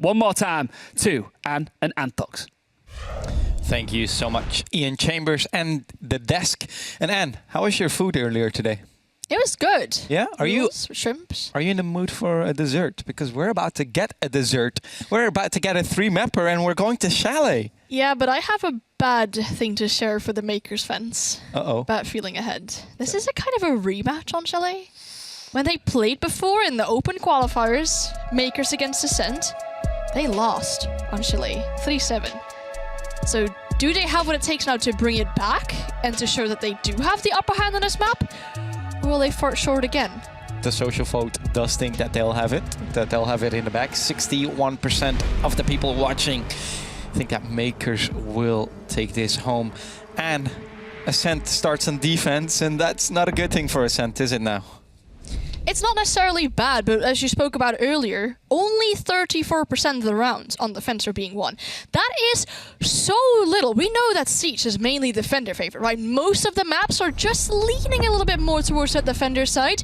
one more time to Anne and Anthox. Thank you so much, Ian Chambers and the desk. And Anne, how was your food earlier today? It was good. Yeah? Shrimps. Are you in the mood for a dessert? Because we're about to get a dessert. We're about to get a 3-mapper and we're going to Chalet. Yeah, but I have a bad thing to share for the Mkers fans. Uh-oh. Bad feeling ahead. This is a kind of a rematch on Chalet. When they played before in the open qualifiers, Mkers against ACEND, they lost on Chalet, 3-7. So do they have what it takes now to bring it back and to show that they do have the upper hand on this map? Or will they fall short again? The social vote does think that they'll have it in the back. 61% of the people watching think that Mkers will take this home. And ACEND starts on defense, and that's not a good thing for ACEND, is it now? It's not necessarily bad, but as you spoke about earlier, only 34% of the rounds on defense are being won. That is so little. We know that Siege is mainly defender favorite, right? Most of the maps are just leaning a little bit more towards the defender side.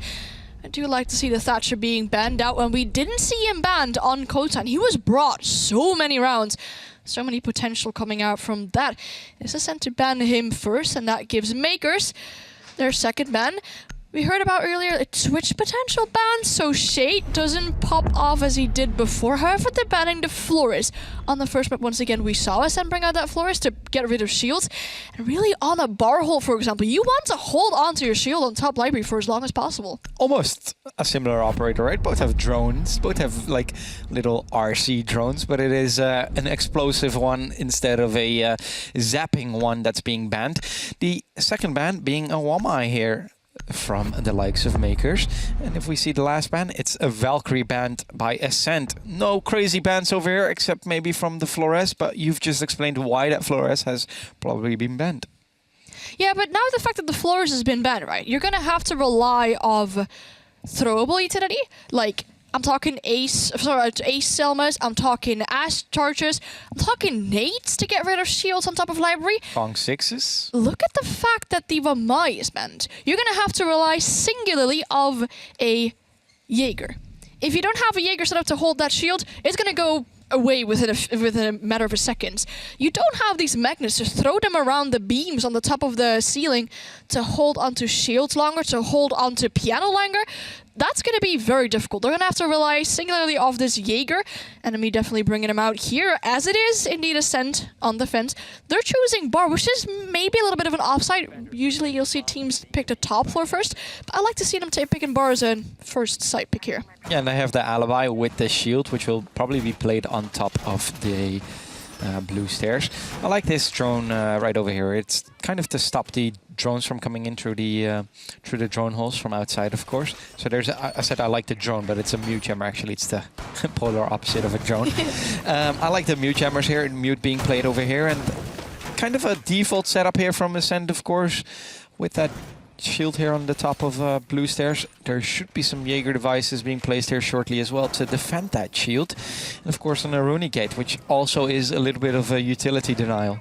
I do like to see the Thatcher being banned out, and we didn't see him banned on Khotan. He was brought so many rounds. So many potential coming out from that. It's ACEND to ban him first, and that gives Mkers their second ban. We heard about earlier a Twitch potential ban, so Shade doesn't pop off as he did before. However, they're banning the Flores. On the first map, once again, we saw ACEND bring out that Flores to get rid of shields. And really on a bar hole, for example, you want to hold on to your shield on top library for as long as possible. Almost a similar operator, right? Both have drones, both have like little RC drones, but it is an explosive one instead of a zapping one that's being banned. The second ban being a Wamai here from the likes of Mkers. And if we see the last ban, it's a Valkyrie banned by ACEND. No crazy bans over here, except maybe from the Flores, but you've just explained why that Flores has probably been banned. Yeah, but now the fact that the Flores has been banned, right? You're going to have to rely on throwable utility, like I'm talking Ace Selmas, I'm talking Ash Chargers, I'm talking nades to get rid of shields on top of library. Kong 6s. Look at the fact that the Wamai is banned. You're going to have to rely singularly of a Jaeger. If you don't have a Jaeger set up to hold that shield, it's going to go away within a matter of a second. You don't have these magnets to throw them around the beams on the top of the ceiling to hold onto shields longer, to hold onto piano longer. That's going to be very difficult. They're going to have to rely singularly off this Jaeger. Enemy definitely bringing him out here, as it is indeed ACEND on defense. They're choosing bar, which is maybe a little bit of an offside. Usually you'll see teams pick the top floor first, but I like to see them picking bar as a first side pick here. Yeah, and they have the alibi with the shield, which will probably be played on top of the blue stairs. I like this drone right over here. It's kind of to stop the drones from coming in through the drone holes from outside, of course. So there's I said I like the drone, but it's a mute jammer. Actually, it's the polar opposite of a drone. I like the mute jammers here, mute being played over here, and kind of a default setup here from ACEND, of course, with that shield here on the top of blue stairs. There should be some Jaeger devices being placed here shortly as well to defend that shield. And of course an Aruni gate, which also is a little bit of a utility denial.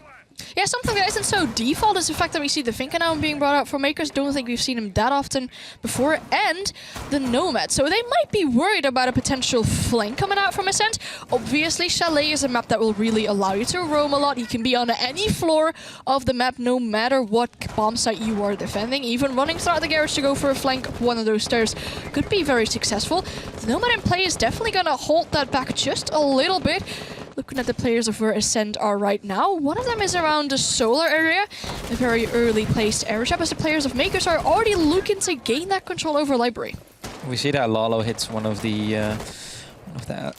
Yeah, something that isn't so default is the fact that we see the Finka now being brought out for Mkers. Don't think we've seen him that often before. And the Nomad. So they might be worried about a potential flank coming out from ACEND. Obviously, Chalet is a map that will really allow you to roam a lot. You can be on any floor of the map, no matter what bomb site you are defending. Even running throughout the garage to go for a flank up one of those stairs could be very successful. The Nomad in play is definitely going to hold that back just a little bit. Looking at the players of where ACEND are right now, one of them is around the solar area, a very early placed air trap, as the players of Mkers are already looking to gain that control over library. We see that Lalo hits one of the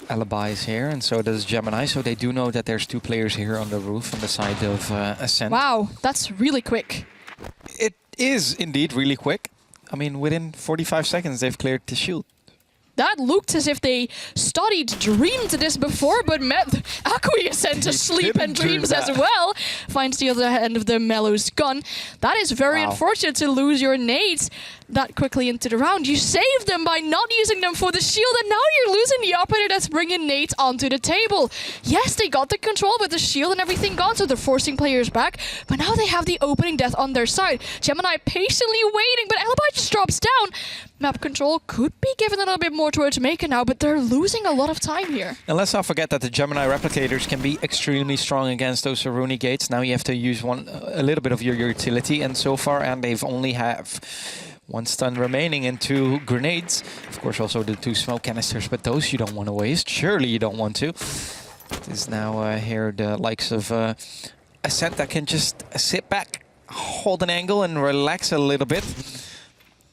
alibis here, and so does Gemini, so they do know that there's two players here on the roof on the side of ACEND. Wow, that's really quick. It is indeed really quick. I mean, within 45 seconds they've cleared the shield. That looked as if they studied, dreamed this before, but acquiescent to sleep and dreams as well. Finds the other end of the Mellow's gun. That is very unfortunate to lose your nades that quickly into the round. You saved them by not using them for the shield, and now you're losing the operator that's bringing nades onto the table. Yes, they got the control with the shield and everything gone, so they're forcing players back, but now they have the opening death on their side. Gemini patiently waiting, but Alibi just drops down. Map control could be given a little bit more towards Maker now, but they're losing a lot of time here. And let's not forget that the Gemini replicators can be extremely strong against those Aruni gates. Now you have to use a little bit of your utility, and so far, and they've only have 1 stun remaining and 2 grenades. Of course, also the 2 smoke canisters, but those you don't want to waste. Surely you don't want to. It is now here the likes of ACEND that can just sit back, hold an angle, and relax a little bit.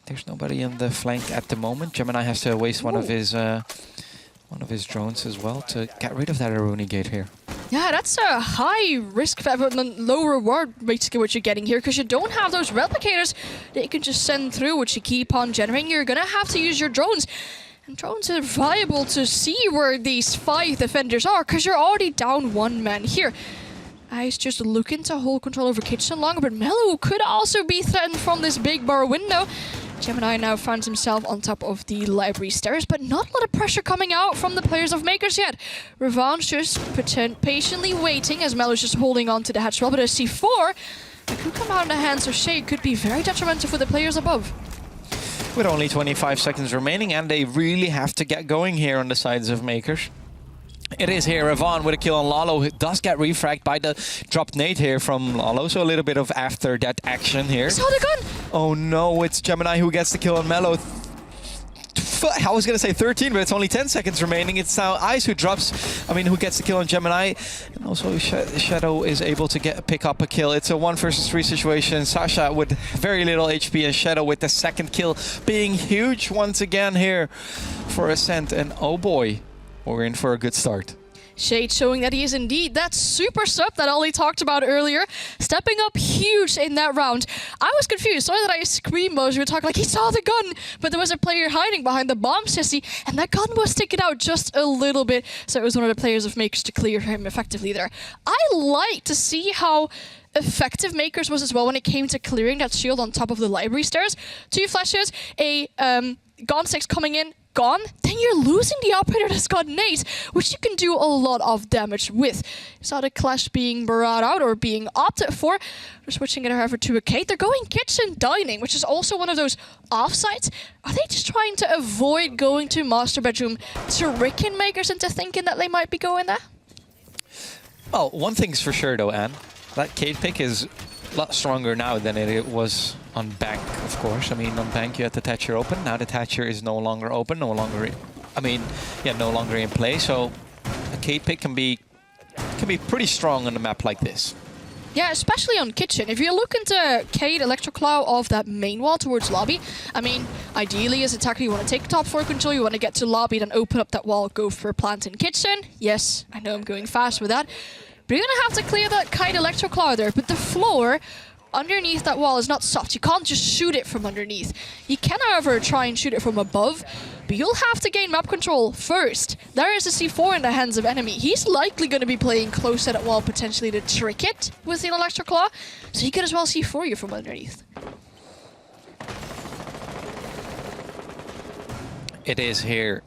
There's nobody on the flank at the moment. Gemini has to waste one of his drones as well to get rid of that Aruni gate here. Yeah, that's a high risk, but low reward basically what you're getting here, because you don't have those replicators that you can just send through, which you keep on generating. You're gonna have to use your drones. And drones are viable to see where these 5 defenders are, because you're already down 1 man here. Ice just looking to hold control over Kitchen longer, but Mellow could also be threatened from this big bar window. Gemini now finds himself on top of the library stairs, but not a lot of pressure coming out from the players of Makers yet. Revanche just patiently waiting as Mellow's just holding on to the hatch well, but a C4 that could come out in the hands of Shade could be very detrimental for the players above. With only 25 seconds remaining, and they really have to get going here on the sides of Makers. It is here, Yvonne with a kill on Lalo. It does get refragged by the dropped nade here from Lalo, so a little bit of after that action here. He saw the gun! Oh no, it's Gemini who gets the kill on Mellow. I was going to say 13, but it's only 10 seconds remaining. It's now Ice who who gets the kill on Gemini. And also Shadow is able to pick up a kill. It's a 1 versus 3 situation. Sasha with very little HP and Shadow with the second kill being huge once again here for ACEND. And oh boy, we're in for a good start. Shade showing that he is indeed that super sub that Ollie talked about earlier, stepping up huge in that round. I was confused. Sorry that I screamed as we were talking like he saw the gun, but there was a player hiding behind the bomb sissy, and that gun was sticking out just a little bit, so it was one of the players of Makers to clear him effectively there. I like to see how effective Makers was as well when it came to clearing that shield on top of the library stairs. 2 flashes, a Gone 6 coming in, gone, then you're losing the operator that's got nades, which you can do a lot of damage with. Saw the clash being brought out or being opted for. They're switching it however to a Kate. They're going kitchen dining, which is also one of those offsites. Are they just trying to avoid going to master bedroom, tricking Makers into thinking that they might be going there? Oh, one thing's for sure though, Anne. That Kate pick is a lot stronger now than it was on bank, of course. I mean, on bank you had the Thatcher open. Now the Thatcher is no longer open, no longer in play. So a Kate pick can be pretty strong on a map like this. Yeah, especially on kitchen. If you look into Kate Electroclaw off that main wall towards lobby, I mean, ideally as attacker you want to take top 4 control, you want to get to lobby, then open up that wall, go for plant in kitchen. Yes, I know I'm going fast with that. But you're going to have to clear that Kite Electroclaw there. But the floor underneath that wall is not soft. You can't just shoot it from underneath. You can, however, try and shoot it from above, but you'll have to gain map control first. There is a C4 in the hands of enemy. He's likely going to be playing close to that wall, potentially to trick it with the Electroclaw, so he could as well C4 you from underneath. It is here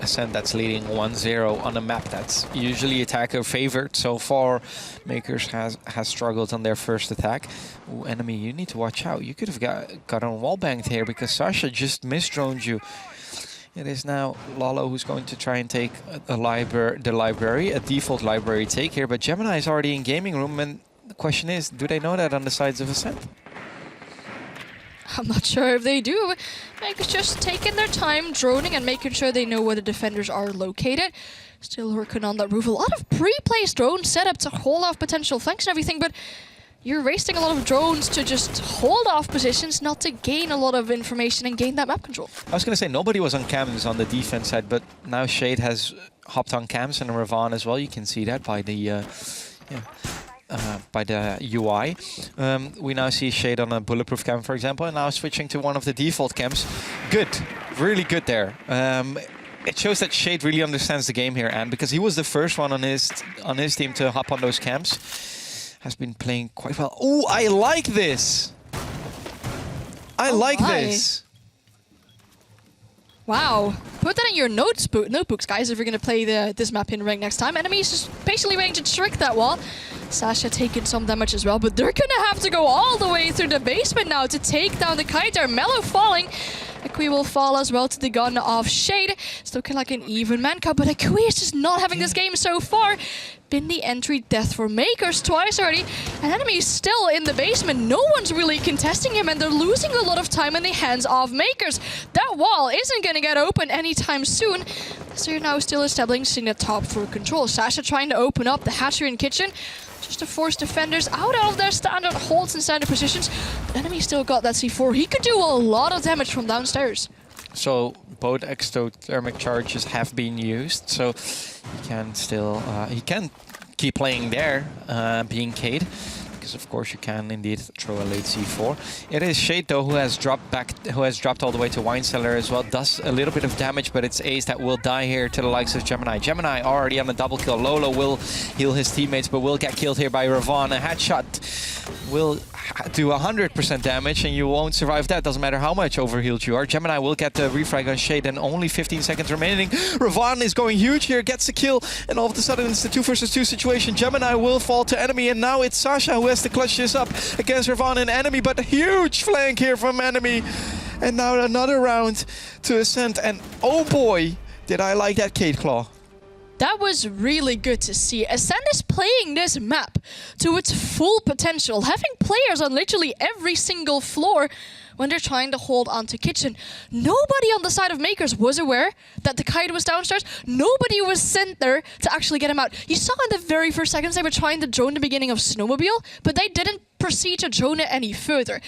ACEND that's leading 1-0 on a map that's usually attacker favored. So far, Makers has struggled on their first attack. Ooh, enemy, you need to watch out. You could have got on wall banged here because Sasha just misdroned you. It is now Lalo who's going to try and take the library, a default library take here. But Gemini is already in gaming room, and the question is, do they know that on the sides of ACEND? I'm not sure if they do. Makers just taking their time, droning and making sure they know where the defenders are located. Still working on that roof. A lot of pre-placed drones set up to hold off potential flanks and everything, but you're wasting a lot of drones to just hold off positions, not to gain a lot of information and gain that map control. I was going to say, nobody was on cams on the defense side, but now Shade has hopped on cams and Ravan as well. You can see that by the UI. We now see Shade on a bulletproof cam, for example, and now switching to one of the default cams. Good, really good there. It shows that Shade really understands the game here, Anne, because he was the first one on his team to hop on those cams. Has been playing quite well. Oh, I like this. I like this. Wow. Put that in your notebooks, guys, if you're going to play this map in rank next time. Enemies just patiently waiting to trick that wall. Sasha taking some damage as well, but they're going to have to go all the way through the basement now to take down the Kite. Mellow falling. Akui will fall as well to the gun of Shade. It's looking like an even man cup, but Akui is just not having this game so far. Been the entry death for Mkers twice already. An enemy is still in the basement. No one's really contesting him, and they're losing a lot of time in the hands of Mkers. That wall isn't going to get open anytime soon. So you're now still establishing the top for control. Sasha trying to open up the hatchery and kitchen, just to force defenders out of their standard holds and standard positions. The enemy still got that C4. He could do a lot of damage from downstairs. So both exothermic charges have been used, so he can still he can keep playing there, being Cade, because of course you can indeed throw a late C4. It is Shade though who has dropped all the way to Wine Cellar as well. Does a little bit of damage, but it's Ace that will die here to the likes of Gemini. Gemini already on a double kill. Lolo will heal his teammates, but will get killed here by Ravon. A headshot will do 100% damage, and you won't survive that. Doesn't matter how much overhealed you are. Gemini will get the refrag on Shade, and only 15 seconds remaining. Ravon is going huge here, gets the kill, and all of a sudden it's the 2 versus 2 situation. Gemini will fall to enemy, and now it's Sasha who has to clutch this up against Ravon and enemy, but a huge flank here from enemy. And now another round to ACEND, and oh boy, did I like that Cade Claw. That was really good to see. ACEND is playing this map to its full potential, having players on literally every single floor when they're trying to hold onto kitchen. Nobody on the side of Mkers was aware that the kite was downstairs. Nobody was sent there to actually get him out. You saw in the very first seconds they were trying to drone the beginning of Snowmobile, but they didn't proceed to drone it any further.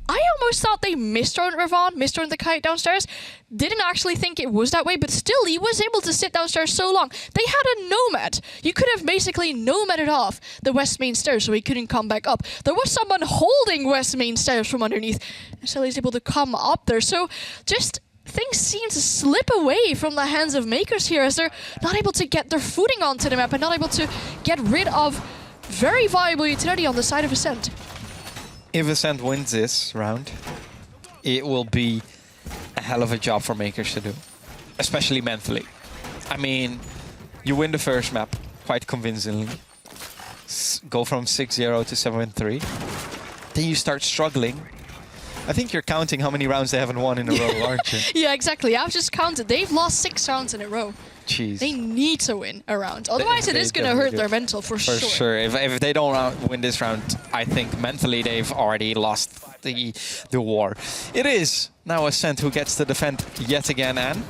I almost thought they misdroned Ravon, misdroned the kite downstairs. Didn't actually think it was that way, but still, he was able to sit downstairs so long. They had a nomad. You could have basically nomaded off the west main stairs so he couldn't come back up. There was someone holding west main stairs from underneath, and so he's able to come up there. So just things seem to slip away from the hands of Mkers here as they're not able to get their footing onto the map and not able to get rid of very viable utility on the side of ACEND. If ACEND wins this round, it will be a hell of a job for Mkers to do, especially mentally. I mean, you win the first map quite convincingly, go from 6-0 to 7-3, then you start struggling. I think you're counting how many rounds they haven't won in a row, aren't you? Yeah, exactly. I've just counted. They've lost 6 rounds in a row. Jeez. They need to win a round. Otherwise, it is going to hurt their mental for sure. For sure. If they don't win this round, I think mentally they've already lost the war. It is now ACEND who gets to defend yet again, and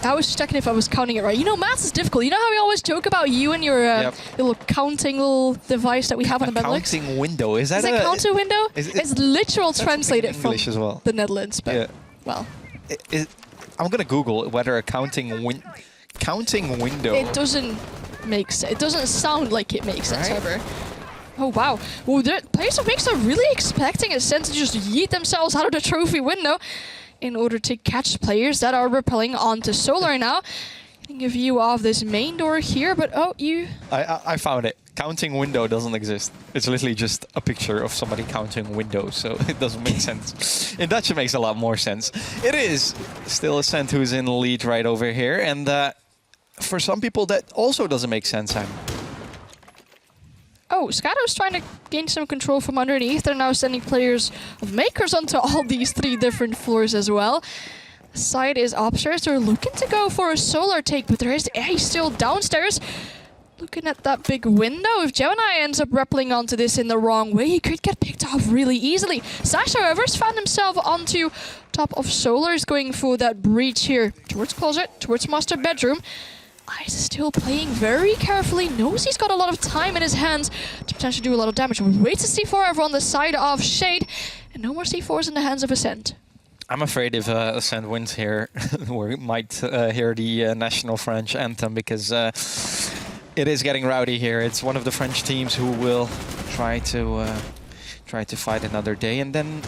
I was just checking if I was counting it right. You know, maths is difficult. You know how we always joke about you and your little counting little device that we have on the Benelux? Counting window. Is that a counter window? It's literal translated from English as well. The Netherlands, but well. I'm gonna Google whether a counting window. It doesn't make sense. It doesn't sound like it makes sense ever. Oh wow! Well, the players of Mkers are really expecting ACEND to just yeet themselves out of the trophy window in order to catch players that are rappelling onto Solar now. Getting a view of this main door here, but I found it. Counting window doesn't exist. It's literally just a picture of somebody counting windows, so it doesn't make sense. In Dutch, it makes a lot more sense. It is still ACEND who's in the lead right over here, and for some people, that also doesn't make sense. Oh, Scato's trying to gain some control from underneath. They're now sending players of Mkers onto all these 3 different floors as well. The side is upstairs. They're looking to go for a Solar take, but there is Ace still downstairs. Looking at that big window, if Gemini ends up rappelling onto this in the wrong way, he could get picked off really easily. Sasha, however, has found himself onto top of Solar's, going for that breach here towards closet, towards master bedroom. Ice is still playing very carefully, knows he's got a lot of time in his hands to potentially do a lot of damage. Waits to C4 over on the side of Shade, and no more C4s in the hands of ACEND. I'm afraid if ACEND wins here, we might hear the national French anthem, because it is getting rowdy here. It's one of the French teams who will try to fight another day, and then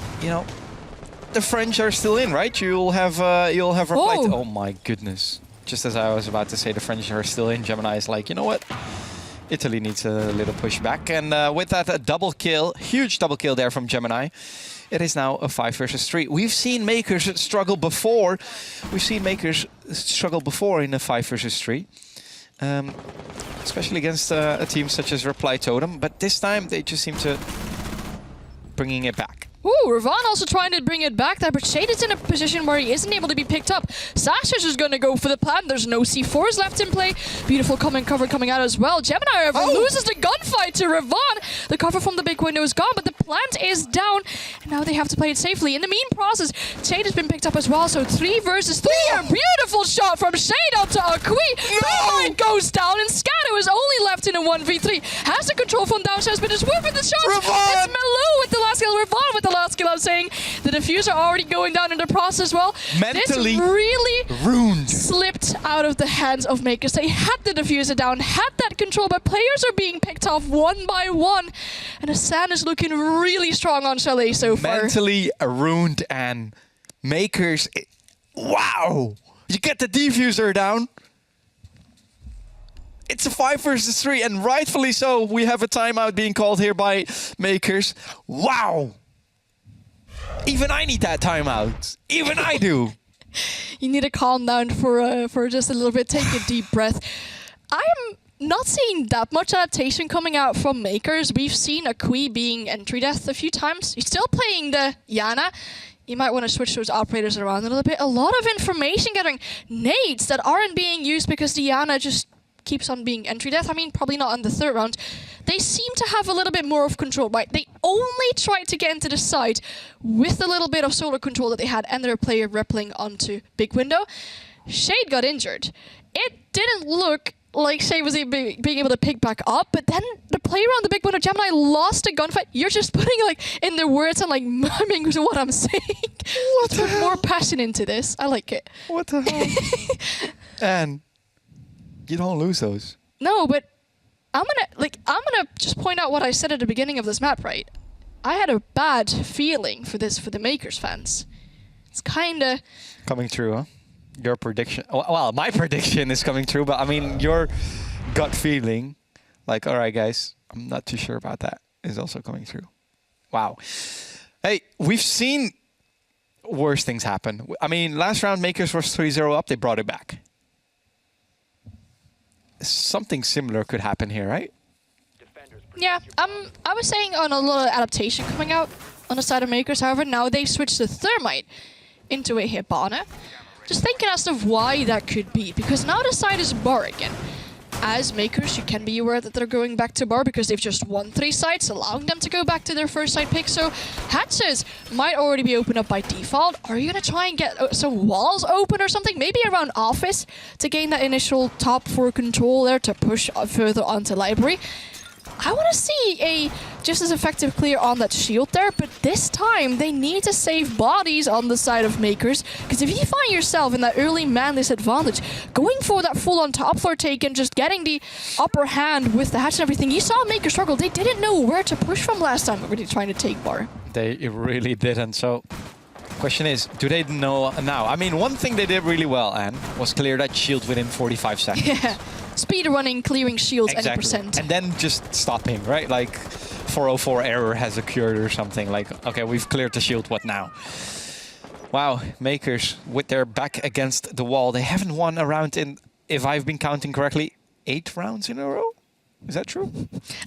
the French are still in, right? You'll have replied. Oh my goodness! Just as I was about to say, the French are still in. Gemini is like, you know what? Italy needs a little push back, and with that, a double kill, huge double kill there from Gemini. It is now a 5 versus 3. We've seen Mkers struggle before. We've seen Mkers struggle before in a 5 versus 3. Especially against a team such as Reply Totem, but this time they just seem to bringing it back. Ooh, Ravon also trying to bring it back there, but Shade is in a position where he isn't able to be picked up. Sasha's is going to go for the plant. There's no C4s left in play. Beautiful cover coming out as well. Gemini, however, loses the gunfight to Ravon. The cover from the big window is gone, but the plant is down, and now they have to play it safely. In the mean process, Shade has been picked up as well, so 3 versus 3. A beautiful shot from Shade out to Akui. Thermite goes down, and Scado is only left in a 1v3. Has the control from downstairs, but is moving the shots. Ravon! It's Malou with the last kill. Ravon with the last kill, I'm saying. The diffuser already going down in the process as well. Mentally this really ruined. Slipped out of the hands of Makers. They had the diffuser down, had that control, but players are being picked off one by one. And ACEND is looking really strong on Chalet so far. Mentally ruined, and Makers. Wow! You get the diffuser down. It's a 5 versus 3, and rightfully so. We have a timeout being called here by Makers. Wow! Even I need that timeout. Even I do. You need to calm down for just a little bit. Take a deep breath. I'm not seeing that much adaptation coming out from Makers. We've seen Akui being entry death a few times. He's still playing the Yana. You might want to switch those operators around a little bit. A lot of information gathering. Nades that aren't being used because the Yana just keeps on being entry death. I mean, probably not in the 3rd round. They seem to have a little bit more of control, right? They only tried to get into the side with a little bit of solar control that they had, and their player rippling onto big window. Shade got injured. It didn't look like Shade was being able to pick back up, but then the player on the big window, Gemini, lost a gunfight. You're just putting like in the words and like miming to what I'm saying. Let's put more passion into this. I like it. What the hell? And you don't lose those. No, but I'm gonna just point out what I said at the beginning of this map, right? I had a bad feeling for this for the Makers fans. It's kinda coming true, huh? Your prediction. Well, my prediction is coming true, but I mean your gut feeling, like, all right, guys, I'm not too sure about that, is also coming true. Wow. Hey, we've seen worse things happen. I mean, last round Makers was 3-0 up. They brought it back. Something similar could happen here, right? Yeah, I was saying on a little adaptation coming out on the side of Makers. However, now they've switched the Thermite into a Hibana. Just thinking as to why that could be, because now the side is bar again. As Makers, you can be aware that they're going back to bar because they've just won 3 sites, allowing them to go back to their first site pick. So hatches might already be opened up by default. Are you going to try and get some walls open or something? Maybe around office to gain that initial top 4 control there to push further onto library. I want to see a just as effective clear on that shield there, but this time they need to save bodies on the side of Makers, because if you find yourself in that early man disadvantage, going for that full-on top floor take and just getting the upper hand with the hatch and everything, you saw Makers struggle. They didn't know where to push from last time, really trying to take bar. They really didn't. So question is, do they know now? I mean, one thing they did really well, Anne, was clear that shield within 45 seconds. Yeah. Speed running, clearing shields any Exactly. percent. And then just stopping, right? Like 404 error has occurred or something. Like, okay, we've cleared the shield, what now? Wow, Makers with their back against the wall. They haven't won a round in, if I've been counting correctly, 8 rounds in a row? Is that true?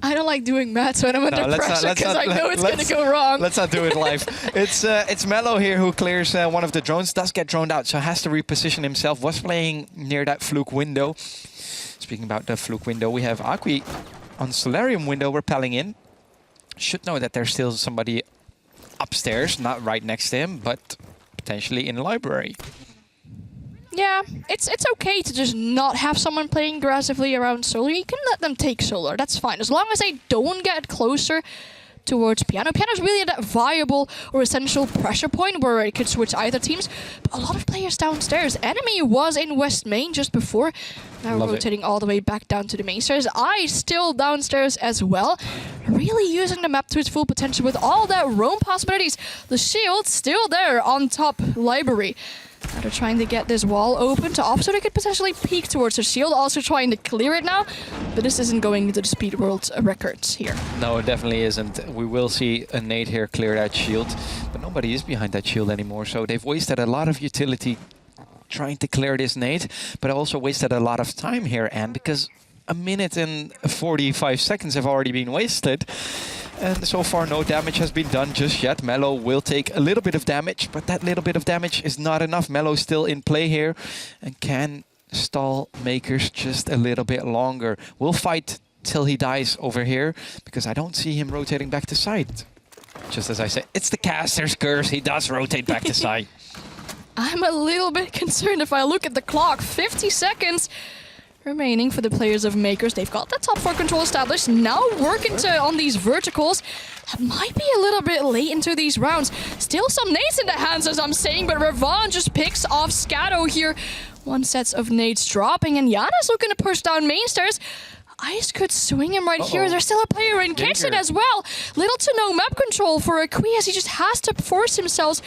I don't like doing maths when I'm under pressure because I know it's going to go wrong. Let's not do it live. It's Mello here who clears one of the drones, does get droned out, so has to reposition himself, was playing near that fluke window. Speaking about the fluke window, we have Akui on Solarium window repelling in. Should know that there's still somebody upstairs, not right next to him, but potentially in the library. Yeah, it's okay to just not have someone playing aggressively around solar. You can let them take solar, that's fine. As long as they don't get closer towards Piano. Piano's really that viable or essential pressure point where it could switch either teams. But a lot of players downstairs. Enemy was in West Main just before. Now rotating all the way back down to the main stairs. I still downstairs as well. Really using the map to its full potential with all that roam possibilities. The shield still there on top library. Now they're trying to get this wall open to off so they could potentially peek towards the shield. Also trying to clear it now. But this isn't going into the Speed World records here. No, it definitely isn't. We will see a nade here clear that shield. But nobody is behind that shield anymore. So they've wasted a lot of utility trying to clear this nade. But also wasted a lot of time here, Anne, because a minute and 45 seconds have already been wasted. And so far no damage has been done just yet. Mello will take a little bit of damage, but that little bit of damage is not enough. Mello's still in play here and can stall Mkers just a little bit longer. We'll fight till he dies over here because I don't see him rotating back to side. Just as I said, it's the caster's curse. He does rotate back to side. I'm a little bit concerned if I look at the clock. 50 seconds remaining for the players of Mkers. They've got the top 4 control established. Now working on these verticals. That might be a little bit late into these rounds. Still some nades in the hands, as I'm saying, but Ravon just picks off Scatto here. 1 set of nades dropping, and Yana's looking to push down main stairs. Ice could swing him right here. There's still a player in kitchen as well. Little to no map control for Akui, as he just has to force himself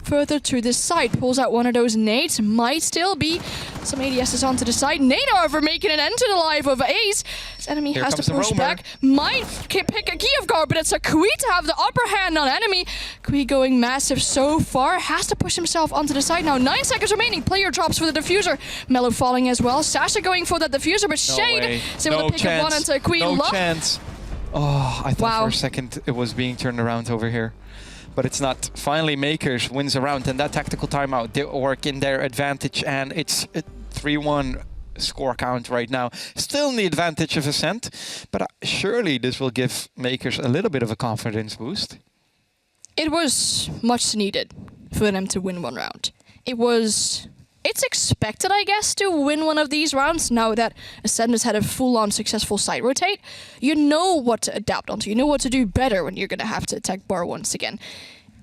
further to this side. Pulls out one of those nades. Might still be some ADSs onto the side. Nade, however, making an end to the life of Ace. His enemy has to push back. Might pick a key of guard, but it's Akui to have the upper hand on enemy. Akui going massive so far. Has to push himself onto the side now. 9 seconds remaining. Player drops for the diffuser. Mello falling as well. Sasha going for that diffuser, but Shade is able to pick up one onto Akui. No chance. Oh, I thought for a second it was being turned around over here. But it's not. Finally, Mkers wins a round, and that tactical timeout did work in their advantage, and it's a 3-1 score count right now. Still in the advantage of ACEND, but surely this will give Mkers a little bit of a confidence boost. It was much needed for them to win one round. It's expected, I guess, to win one of these rounds now that ACEND has had a full-on successful side rotate. You know what to adapt onto. You know what to do better when you're going to have to attack bar once again.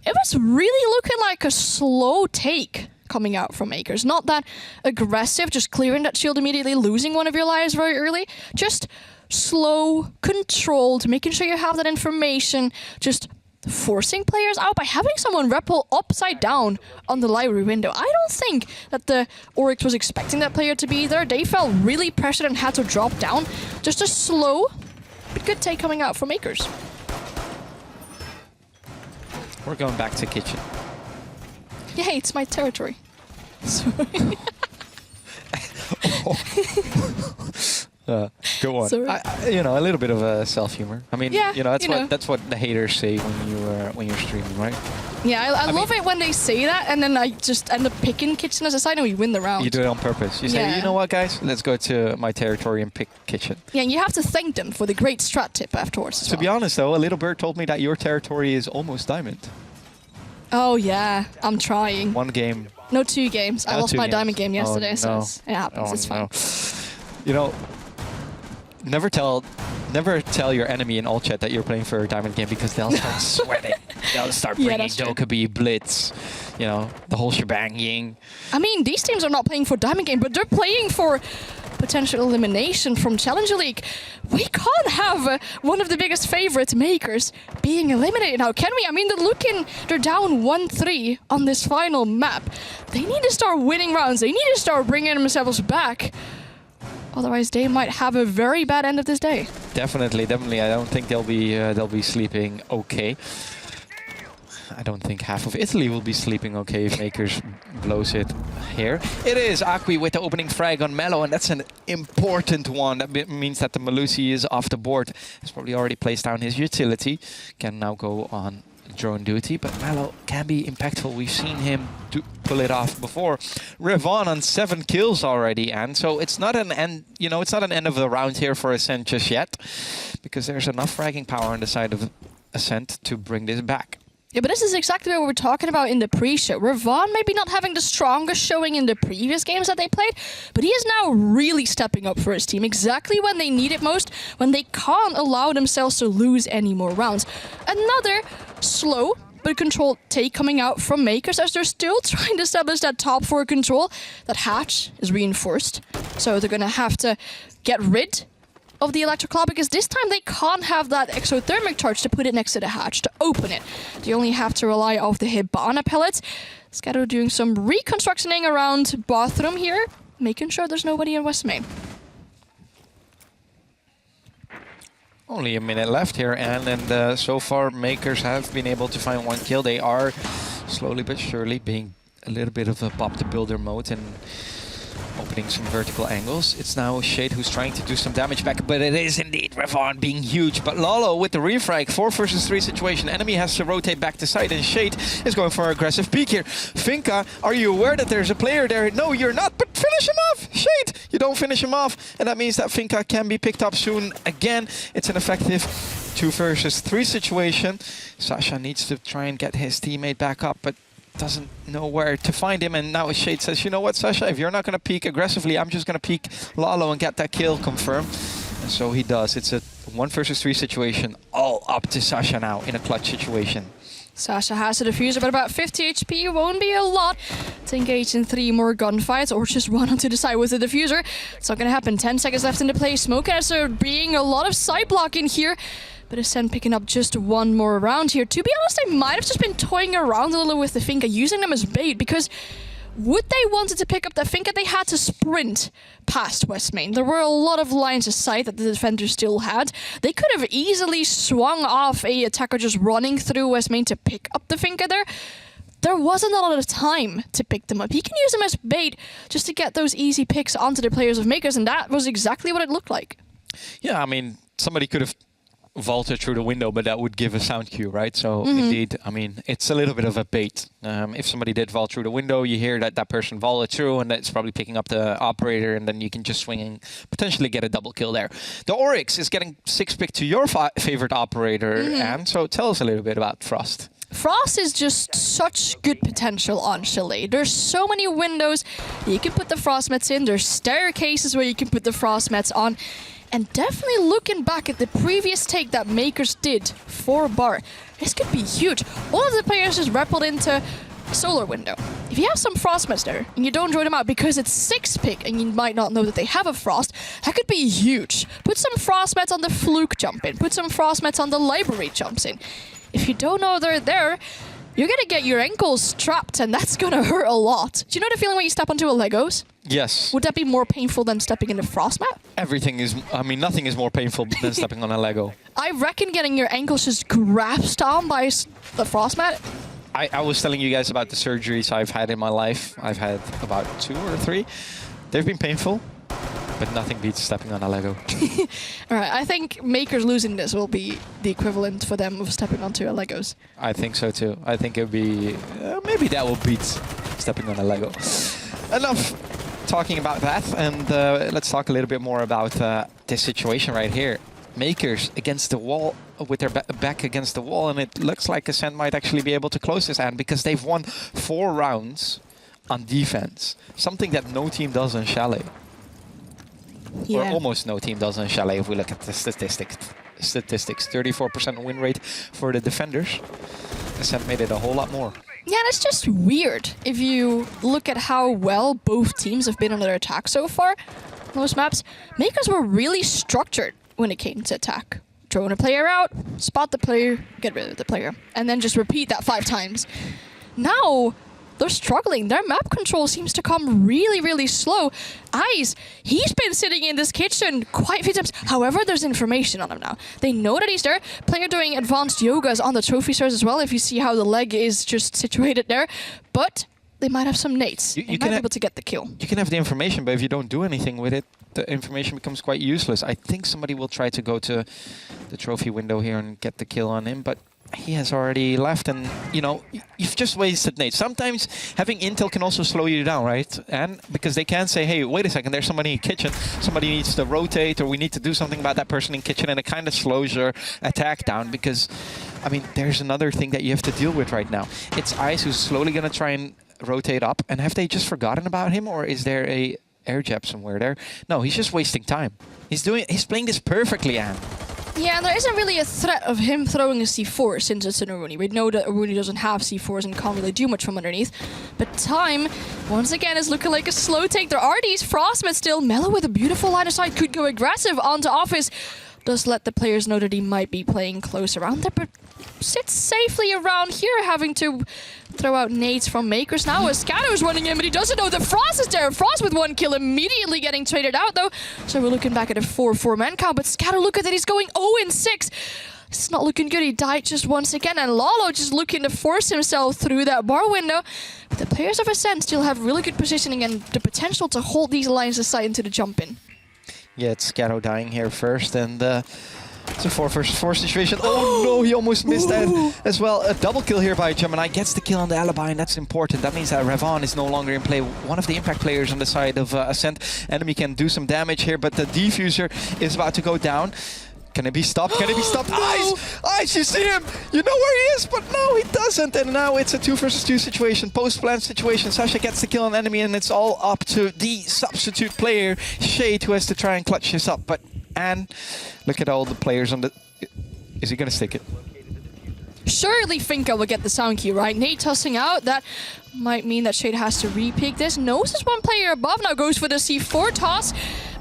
It was really looking like a slow take coming out from Mkers. Not that aggressive, just clearing that shield immediately, losing one of your lives very early. Just slow, controlled, making sure you have that information, just forcing players out by having someone rappel upside down on the library window. I don't think that the Oryx was expecting that player to be there. They felt really pressured and had to drop down. Just a slow but good take coming out from Mkers. We're going back to kitchen. Yeah, it's my territory. Sorry. Go on. You know, a little bit of a self-humor. I mean, yeah, you know, that's what the haters say when you're streaming, right? Yeah, I love it when they say that, and then I just end up picking kitchen as a side, and we win the round. You do it on purpose. You say, you know what, guys, let's go to my territory and pick kitchen. Yeah, and you have to thank them for the great strat tip afterwards. To be honest, though, a little bird told me that your territory is almost diamond. Oh yeah, I'm trying. 1 game. No, 2 games. I lost my diamond game yesterday, so it happens. It's fine. You know, never tell your enemy in all chat that you're playing for a diamond game, because they'll start sweating. They'll start bringing Dokkaebi, Blitz, you know, the whole shebang ying. I mean, these teams are not playing for diamond game, but they're playing for potential elimination from Challenger League. We can't have one of the biggest favorites, Mkers, being eliminated now, can we? I mean, they're down 1-3 on this final map. They need to start winning rounds. They need to start bringing themselves back. Otherwise, they might have a very bad end of this day. Definitely. I don't think they'll be sleeping okay. I don't think half of Italy will be sleeping okay if Mkers blows it here. It is Akui with the opening frag on Mello, and that's an important one. That means that the Malusi is off the board. He's probably already placed down his utility. Can now go on drone duty, but Mello can be impactful. We've seen him pull it off before. Ravon on 7 kills already, and so it's not an end. You know, it's not an end of the round here for ACEND just yet, because there's enough fragging power on the side of ACEND to bring this back. Yeah, but this is exactly what we were talking about in the pre-show. Ravon maybe not having the strongest showing in the previous games that they played, but he is now really stepping up for his team exactly when they need it most, when they can't allow themselves to lose any more rounds. Another slow but controlled take coming out from Mkers, as they're still trying to establish that top 4 control. That hatch is reinforced, so they're going to have to get rid of the electric claw, because this time they can't have that exothermic charge to put it next to the hatch to open it. They only have to rely off the Hibana pellets. Scatto doing some reconstructioning around bathroom here, making sure there's nobody in West Main. Only a minute left here, and so far Mkers have been able to find 1 kill. They are slowly but surely being a little bit of a pop the builder mode and opening some vertical angles. It's now Shade who's trying to do some damage back, but it is indeed Revon being huge. But Lalo with the refrag, 4 versus 3 situation. Enemy has to rotate back to side, and Shade is going for an aggressive peek here. Finka, are you aware that there's a player there? No, you're not, but finish him off! Shade, you don't finish him off, and that means that Finka can be picked up soon again. It's an effective 2 versus 3 situation. Sasha needs to try and get his teammate back up, but doesn't know where to find him. And now Shade says, you know what, Sasha, if you're not going to peek aggressively, I'm just going to peek Lalo and get that kill confirmed. And so he does. It's a 1 versus 3 situation, all up to Sasha now in a clutch situation. Sasha has a diffuser, but about 50 HP won't be a lot to engage in 3 more gunfights or just run onto the side with the diffuser. It's not going to happen. 10 seconds left in the play. Smokers are being a lot of side block in here, but ACEND picking up just 1 more round here. To be honest, they might have just been toying around a little with the Finka, using them as bait, because would they wanted to pick up the Finka, they had to sprint past West Main. There were a lot of lines of sight that the defenders still had. They could have easily swung off a attacker just running through West Main to pick up the Finka there. There wasn't a lot of time to pick them up. He can use them as bait just to get those easy picks onto the players of Mkers, and that was exactly what it looked like. Yeah, I mean, somebody could have vaulted through the window, but that would give a sound cue, right? So indeed, I mean, it's a little bit of a bait. If somebody did vault through the window, you hear that that person vaulted through, and that's probably picking up the operator, and then you can just swing and potentially get a double kill there. The Oryx is getting 6 pick to your favorite operator, and so tell us a little bit about Frost. Frost is just such good potential on Chalet. There's so many windows you can put the Frost mats in. There's staircases where you can put the Frost mats on. And definitely looking back at the previous take that Mkers did for Bar, this could be huge. All of the players just rappelled into Solar Window. If you have some Frost mats there and you don't draw them out because it's 6 pick and you might not know that they have a Frost, that could be huge. Put some Frost mats on the Fluke jump in. Put some Frost mats on the Library jumps in. If you don't know they're there, you're gonna get your ankles trapped, and that's gonna hurt a lot. Do you know the feeling when you step onto a Legos? Yes. Would that be more painful than stepping in the Frost mat? Everything is, I mean, nothing is more painful than stepping on a Lego. I reckon getting your ankles just grasped on by the Frost mat. I was telling you guys about the surgeries I've had in my life. I've had about 2 or 3. They've been painful, but nothing beats stepping on a Lego. All right, I think Mkers losing this will be the equivalent for them of stepping onto a Legos. I think so too. I think it'll be, maybe that will beat stepping on a Lego. Enough talking about that, and let's talk a little bit more about this situation right here. Mkers against the wall, with their back against the wall, and it looks like ACEND might actually be able to close this end because they've won 4 rounds on defense, something that no team does in Chalet. Yeah. Or almost no team does in Chalet if we look at the statistics. 34% win rate for the defenders. ACEND made it a whole lot more. Yeah, and it's just weird if you look at how well both teams have been on their attack so far. Most maps, Mkers were really structured when it came to attack. Drone a player out, spot the player, get rid of the player, and then just repeat that 5 times. Now, they're struggling. Their map control seems to come really, really slow. Eyes, he's been sitting in this kitchen quite a few times. However, there's information on him now. They know that he's there. Player doing advanced yogas on the trophy stairs as well, if you see how the leg is just situated there. But they might have some nades. They might be able to get the kill. You can have the information, but if you don't do anything with it, the information becomes quite useless. I think somebody will try to go to the trophy window here and get the kill on him, but he has already left, and you know, you've just wasted nades. Sometimes having intel can also slow you down, right? And because they can say, hey, wait a second, there's somebody in kitchen, somebody needs to rotate, or we need to do something about that person in kitchen, and it kind of slows your attack down because, I mean, there's another thing that you have to deal with right now. It's Ice who's slowly going to try and rotate up, and have they just forgotten about him, or is there a air jab somewhere there? No, he's just wasting time. He's playing this perfectly, Anne. Yeah, and there isn't really a threat of him throwing a C4 since it's an Aruni. We know that Aruni doesn't have C4s and can't really do much from underneath. But Time, once again, is looking like a slow take. There are these Frostmen still. Mellow with a beautiful line of sight could go aggressive onto Office. Does let the players know that he might be playing close around there, but sits safely around here, having to throw out nades from Mkers now as Scatter's running in, but he doesn't know that Frost is there. Frost with 1 kill immediately getting traded out though. So we're looking back at a 4-4 man count, but Scatter, look at that, he's going 0-6. It's not looking good. He died just once again, and Lalo just looking to force himself through that bar window. But the players of ACEND still have really good positioning and the potential to hold these lines aside into the jump in. Yeah, it's Scatto dying here first, and it's a 4 versus 4 situation. Oh no, he almost missed that as well. A double kill here by Gemini, gets the kill on the alibi, and that's important. That means that Ravon is no longer in play. One of the impact players on the side of ACEND. Enemy can do some damage here, but the diffuser is about to go down. Can it be stopped? Can it be stopped? Ice! Ice, you see him! You know where he is, but no, he doesn't. And now it's a 2 versus 2 situation, post-plant situation. Sasha gets the kill on enemy, and it's all up to the substitute player, Shade, who has to try and clutch this up. And look at all the players on the... Is he going to stick it? Surely Finka will get the sound key, right? Nate tossing out. That might mean that Shade has to re-pick this. Knows there's one player above. Now goes for the C4 toss.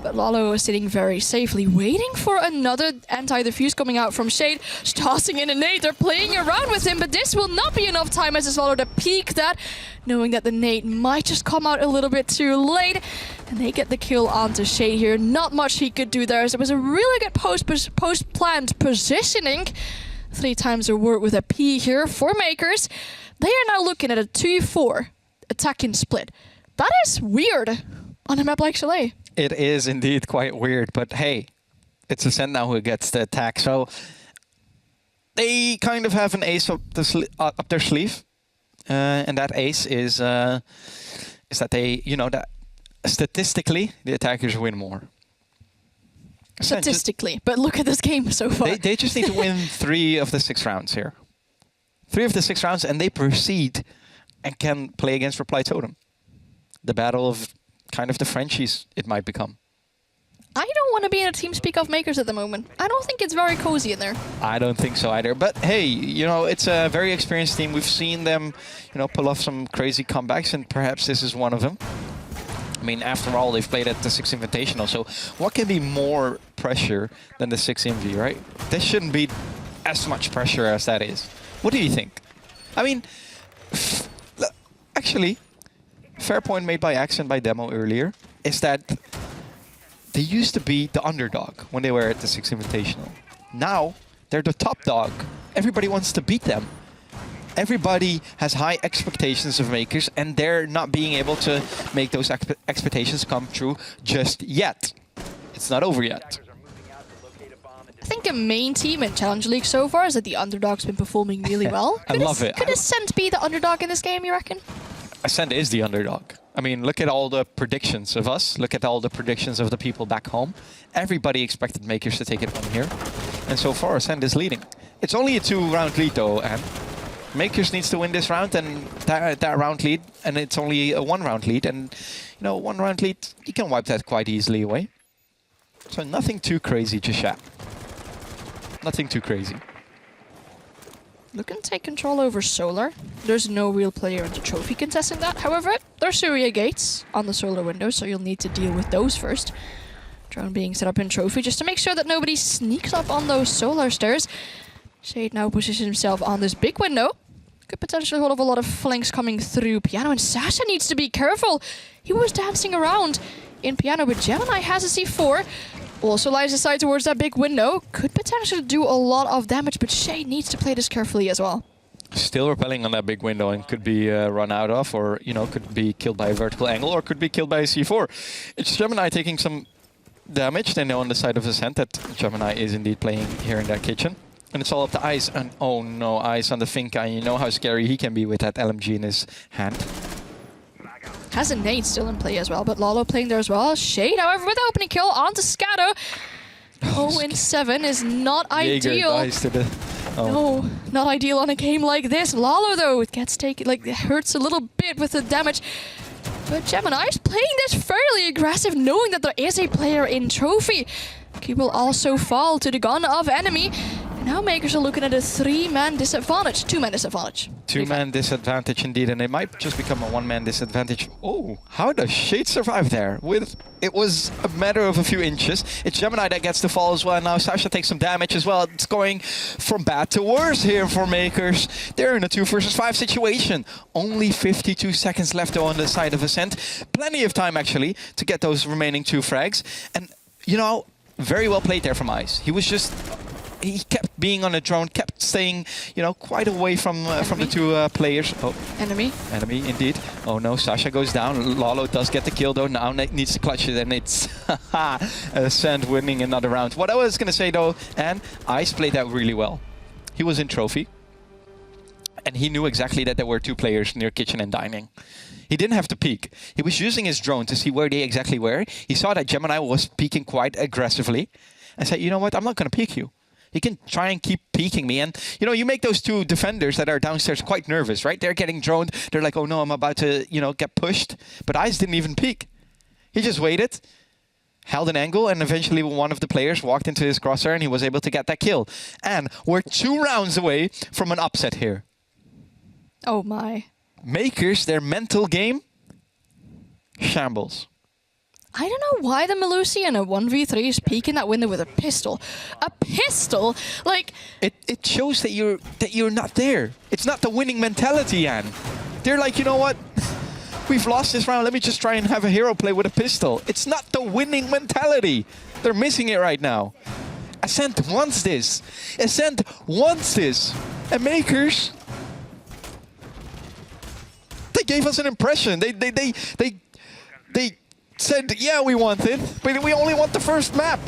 But Lalo is sitting very safely, waiting for another anti-defuse coming out from Shade. Just tossing in a nade. They're playing around with him, but this will not be enough time as it's Lalo to peek that, knowing that the nade might just come out a little bit too late. And they get the kill onto Shade here. Not much he could do there, as it was a really good post-planned positioning. 3 times the word with a P here for Mkers. They are now looking at a 2-4 attacking split. That is weird on a map like Chalet. It is indeed quite weird, but hey, it's ACEND now who gets the attack. So they kind of have an ace up their sleeve, and that ace is that they, you know, that statistically the attackers win more. Statistically, but look at this game so far. They just need to win 3 of the 6 rounds here. 3 of the 6 rounds, and they proceed and can play against Reply Totem. The battle of kind of the Frenchies it might become. I don't want to be in a TeamSpeak of Mkers at the moment. I don't think it's very cozy in there. I don't think so either. But hey, you know, it's a very experienced team. We've seen them, you know, pull off some crazy comebacks, and perhaps this is one of them. I mean, after all, they've played at the 6 Invitational, so what can be more pressure than the 6 Invi, right? This shouldn't be as much pressure as that is. What do you think? I mean, actually, fair point made by ACEND by Demo earlier is that they used to be the underdog when they were at the 6 Invitational. Now, they're the top dog. Everybody wants to beat them. Everybody has high expectations of Mkers, and they're not being able to make those expectations come true just yet. It's not over yet. I think a main team in Challenge League so far is that the underdog's been performing really well. I love it. Could ACEND be the underdog in this game, you reckon? ACEND is the underdog. I mean, look at all the predictions of us. Look at all the predictions of the people back home. Everybody expected Mkers to take it from here. And so far, ACEND is leading. It's only a 2-round lead, though, and Mkers needs to win this round and that round lead, and it's only a 1-round lead. And, you know, 1-round lead, you can wipe that quite easily away. So nothing too crazy just yet. Nothing too crazy. Looking to take control over Solar. There's no real player in the trophy contesting that. However, there's Surya gates on the Solar window, so you'll need to deal with those first. Drone being set up in trophy just to make sure that nobody sneaks up on those Solar stairs. Shade now positions himself on this big window. Could potentially hold off a lot of flanks coming through Piano, and Sasha needs to be careful. He was dancing around in Piano, but Gemini has a C4. Also lies aside towards that big window. Could potentially do a lot of damage, but Shade needs to play this carefully as well. Still repelling on that big window and could be run out of, or, you know, could be killed by a vertical angle, or could be killed by a C4. It's Gemini taking some damage. They know on the side of ACEND that Gemini is indeed playing here in that kitchen. And it's all up to Ice, and oh no, Ice on the Finka, and you know how scary he can be with that LMG in his hand. Has a nade still in play as well, but Lalo playing there as well. Shade, however, with the opening kill onto Scatto. 0-7 is not ideal. Dies to the, No, not ideal on a game like this. Lalo, though, it gets taken, like, it hurts a little bit with the damage. But Gemini is playing this fairly aggressive, knowing that there is a player in trophy. He will also fall to the gun of enemy. Now Makers are looking at a 3-man disadvantage, 2-man disadvantage. Two-man disadvantage indeed, and it might just become a one-man disadvantage. Oh, how does Shade survive there? It was a matter of a few inches. It's Gemini that gets the fall as well. Now Sasha takes some damage as well. It's going from bad to worse here for Makers. They're in a 2 versus 5 situation. Only 52 seconds left though on the side of Ascent. Plenty of time actually to get those remaining 2 frags. And, you know, very well played there from Ice. He kept being on a drone, kept staying, you know, quite away from the 2 players. Oh, Enemy indeed. Oh no, Sasha goes down. Lalo does get the kill though. Now needs to clutch it, and it's Ascend winning another round. What I was gonna say though, and Ice played that really well. He was in trophy, and he knew exactly that there were 2 players near kitchen and dining. He didn't have to peek. He was using his drone to see where they exactly were. He saw that Gemini was peeking quite aggressively, and said, you know what, I'm not gonna peek you. He can try and keep peeking me. And, you know, you make those 2 defenders that are downstairs quite nervous, right? They're getting droned. They're like, oh no, I'm about to, you know, get pushed. But Ice didn't even peek. He just waited, held an angle, and eventually one of the players walked into his crosshair and he was able to get that kill. And we're 2 rounds away from an upset here. Oh my. Makers, their mental game, shambles. I don't know why the Melusi in a 1v3 is peeking that window with a pistol. A pistol? Like... It shows that you're not there. It's not the winning mentality, Anne. They're like, you know what? We've lost this round. Let me just try and have a hero play with a pistol. It's not the winning mentality. They're missing it right now. Ascent wants this. Ascent wants this. And Makers... They gave us an impression. They said, yeah, we want it, but we only want the first map.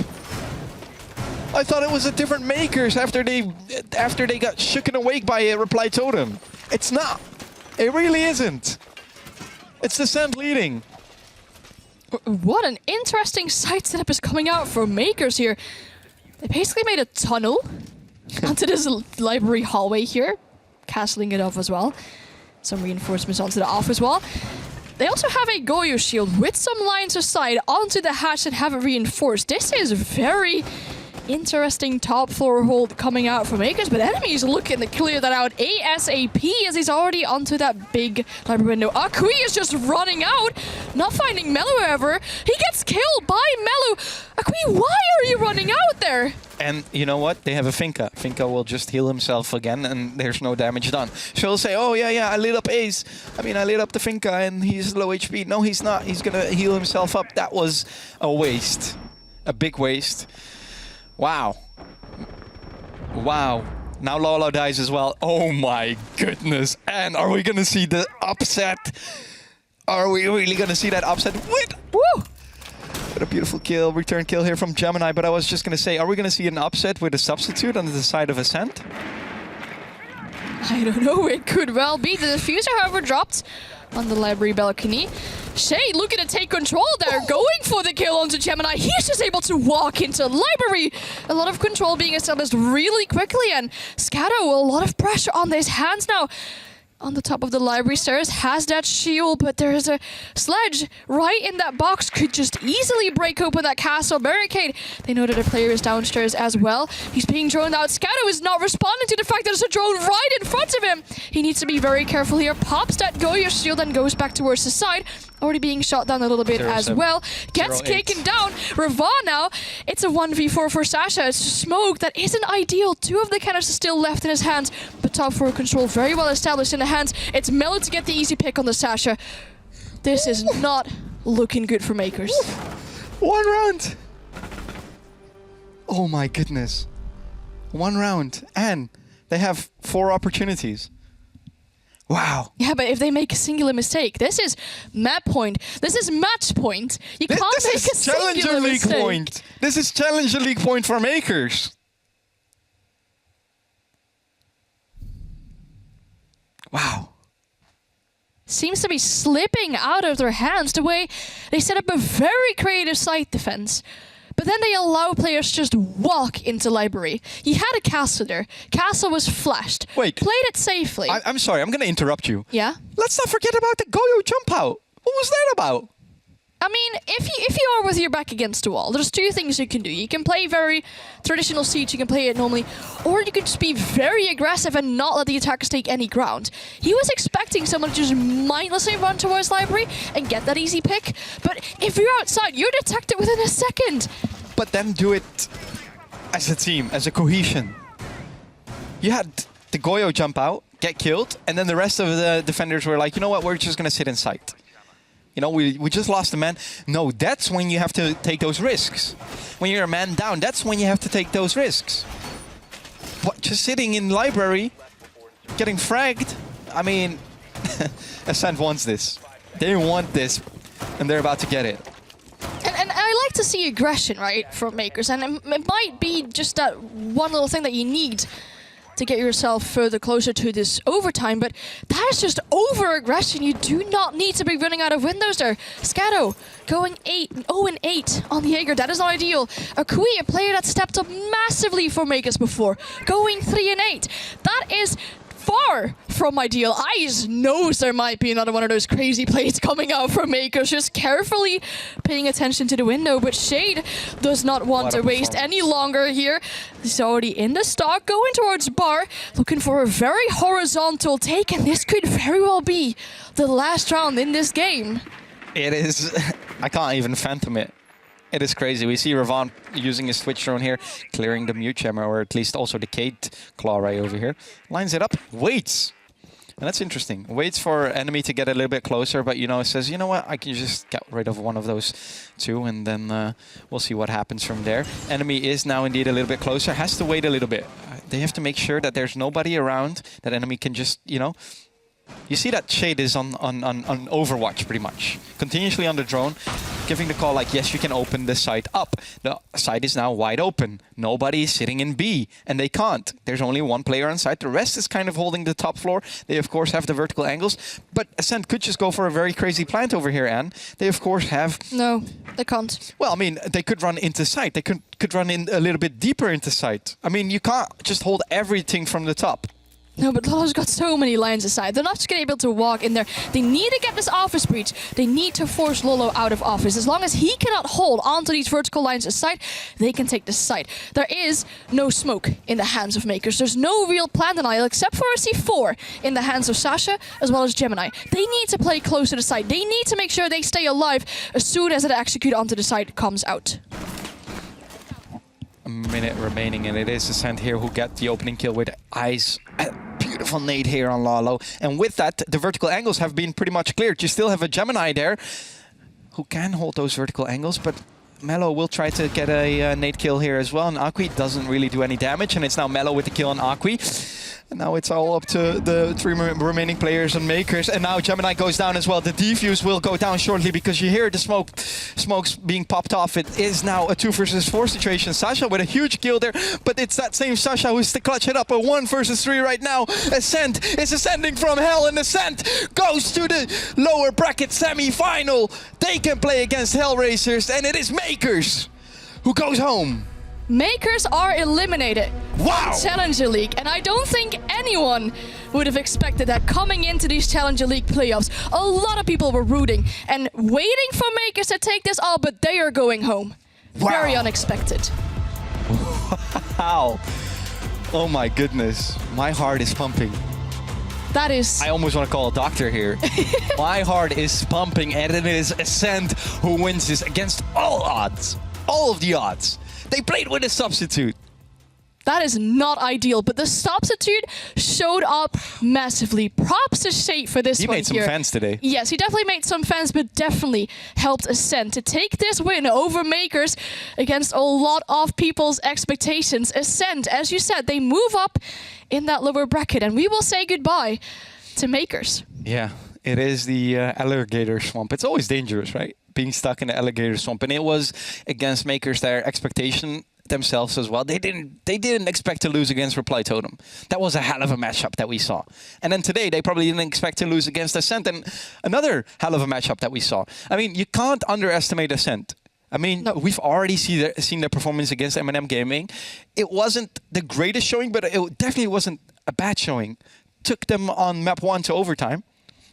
I thought it was a different Makers after they got shooken awake by a reply totem. It's not. It really isn't. It's the Ascent leading. What an interesting side setup is coming out for Makers here. They basically made a tunnel onto this library hallway here, castling it off as well. Some reinforcements onto the off as well. They also have a Goyo shield with some lines aside onto the hatch and have it reinforced. This is very interesting top floor hold coming out from Makers, but enemies looking to clear that out ASAP as he's already onto that big library window. Akui is just running out, not finding Melo ever. He gets killed by Melo. Akui, why are you running out there? And you know what? They have a Finka. Finka will just heal himself again, and there's no damage done. So he'll say, oh, yeah, I lit up Ace. I mean, I lit up the Finka, and he's low HP. No, he's not. He's going to heal himself up. That was a waste. A big waste. Wow. Wow. Now Lolo dies as well. Oh, my goodness. And are we going to see the upset? Are we really going to see that upset? Wait. Woo! What a beautiful kill, return kill here from Gemini. But I was just going to say, are we going to see an upset with a substitute on the side of Ascent? I don't know, it could well be. The diffuser, however, dropped on the library balcony. Shay looking to take control there, going for the kill onto Gemini. He's just able to walk into library. A lot of control being established really quickly, and Scatto, a lot of pressure on his hands now. On the top of the library stairs, has that shield, but there is a sledge right in that box. Could just easily break open that castle barricade. They know that a player is downstairs as well. He's being droned out. Scatto is not responding to the fact that there's a drone right in front of him. He needs to be very careful here. Pops that Goyo shield and goes back towards the side. Already being shot down a little bit as well. Gets taken down. Ravon now. It's a 1v4 for Sasha. It's smoke that isn't ideal. 2 of the cannons are still left in his hands. But top 4 control very well established in the hands. It's Melo to get the easy pick on the Sasha. This is not looking good for Makers. 1 round. Oh my goodness. 1 round. And they have 4 opportunities. Wow. Yeah, but if they make a singular mistake, this is map point. This is match point. You can't make a singular mistake. Point. This is Challenger League point for Makers. Wow. Seems to be slipping out of their hands the way they set up a very creative side defense. But then they allow players to just walk into library. He had a castle there. Castle was flashed. Wait. Played it safely. I'm sorry, I'm going to interrupt you. Yeah? Let's not forget about the Goyo jump out. What was that about? I mean, if you are with your back against the wall, there's two things you can do. You can play very traditional Siege, you can play it normally, or you can just be very aggressive and not let the attackers take any ground. He was expecting someone to just mindlessly run towards Library and get that easy pick, but if you're outside, you're detected within a second. But then do it as a team, as a cohesion. You had the Goyo jump out, get killed, and then the rest of the defenders were like, you know what, we're just going to sit in sight. You know, we just lost a man. No, that's when you have to take those risks. When you're a man down, that's when you have to take those risks. But just sitting in Library, getting fragged, I mean, ACEND wants this. They want this, and they're about to get it. And I like to see aggression, right, from Mkers, and it might be just that one little thing that you need to get yourself further closer to this overtime, but that is just over-aggression. You do not need to be running out of windows there. Scatto going 0-8 on the Jaeger. That is not ideal. Akui, a player that stepped up massively for Mkers before, going 3-8. That is far from ideal. Ice knows there might be another one of those crazy plays coming out from Mkers, just carefully paying attention to the window, but Shade does not want to waste any longer here. He's already in the stock, going towards Bar, looking for a very horizontal take, and this could very well be the last round in this game. It is. I can't even phantom it. It is crazy. We see Ravon using his Twitch drone here, clearing the mute jammer, or at least also the Kate Claw right over here. Lines it up, waits. And that's interesting. Waits for enemy to get a little bit closer, but you know, says, you know what, I can just get rid of one of those two, and then we'll see what happens from there. Enemy is now indeed a little bit closer, has to wait a little bit. They have to make sure that there's nobody around, that enemy can just, you know, you see that Shade is on Overwatch pretty much. Continuously on the drone, giving the call like, yes, you can open the site up. The site is now wide open. Nobody is sitting in B, and they can't. There's only one player on site. The rest is kind of holding the top floor. They, of course, have the vertical angles. But ACEND could just go for a very crazy plant over here, Anne. They, of course, have... No, they can't. Well, I mean, they could run into site. They could run in a little bit deeper into site. I mean, you can't just hold everything from the top. No, but Lolo's got so many lines aside. They're not just going to be able to walk in there. They need to get this office breach. They need to force Lolo out of office. As long as he cannot hold onto these vertical lines aside, they can take this site. There is no smoke in the hands of Mkers. There's no real plan denial except for a C4 in the hands of Sasha as well as Gemini. They need to play close to the site. They need to make sure they stay alive as soon as it execute onto the site comes out. A minute remaining, and it is ACEND here who get the opening kill with Eyes. Beautiful nade here on Lalo. And with that, the vertical angles have been pretty much cleared. You still have a Gemini there who can hold those vertical angles, but Mello will try to get a nade kill here as well. And Akui doesn't really do any damage, and it's now Mello with the kill on Akui. And now it's all up to the three remaining players and Mkers. And now Gemini goes down as well. The defuse will go down shortly because you hear the smokes being popped off. It is now a 2 versus 4 situation. Sasha with a huge kill there, but it's that same Sasha who's to clutch it up. A 1 versus 3 right now. ACEND is ascending from hell, and ACEND goes to the lower bracket semi-final. They can play against Hellraisers, and it is Mkers who goes home. Mkers are eliminated. Wow! Challenger League, and I don't think anyone would have expected that coming into these Challenger League playoffs. A lot of people were rooting and waiting for Mkers to take this all, but they are going home. Wow. Very unexpected. Wow. Oh my goodness. My heart is pumping. That is... I almost want to call a doctor here. My heart is pumping, and it is ACEND who wins this against all odds. All of the odds. They played with a substitute. That is not ideal, but the substitute showed up massively. Props to Shade for this one here. He made some fans today. Yes, he definitely made some fans, but definitely helped ACEND to take this win over Mkers against a lot of people's expectations. ACEND, as you said, they move up in that lower bracket, and we will say goodbye to Mkers. Yeah, it is the alligator swamp. It's always dangerous, right? Being stuck in the alligator swamp, and it was against Mkers their expectation themselves as well. They didn't expect to lose against Reply Totem. That was a hell of a matchup that we saw. And then today they probably didn't expect to lose against ACEND, and another hell of a matchup that we saw. I mean, you can't underestimate ACEND. I mean, no. We've already seen their performance against M&M Gaming. It wasn't the greatest showing, but it definitely wasn't a bad showing. Took them on map 1 to overtime.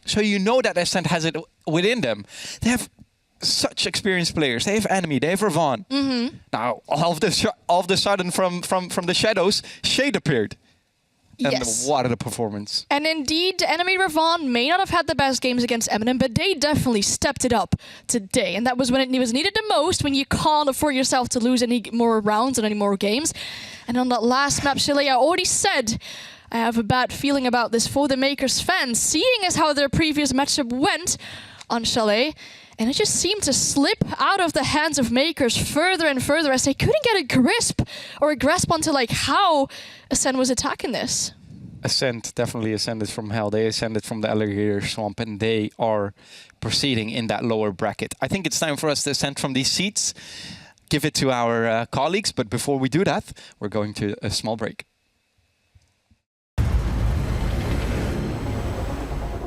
So you know that ACEND has it within them. They have such experienced players. They have Enemy, they have Ravon. Now, all of the sudden, from the shadows, Shade appeared. And Yes. what a performance. And indeed, enemy Ravon may not have had the best games against Eminem, but they definitely stepped it up today. And that was when it was needed the most, when you can't afford yourself to lose any more rounds and any more games. And on that last map, Chile, I already said I have a bad feeling about this for the Mkers fans, seeing as how their previous matchup went on Chalet. And it just seemed to slip out of the hands of Mkers further and further as they couldn't get a grasp onto like how ACEND was attacking this. ACEND definitely ascended from hell. They ascended from the alligator swamp, and they are proceeding in that lower bracket. I think it's time for us to ascend from these seats, give it to our colleagues. But before we do that, we're going to a small break.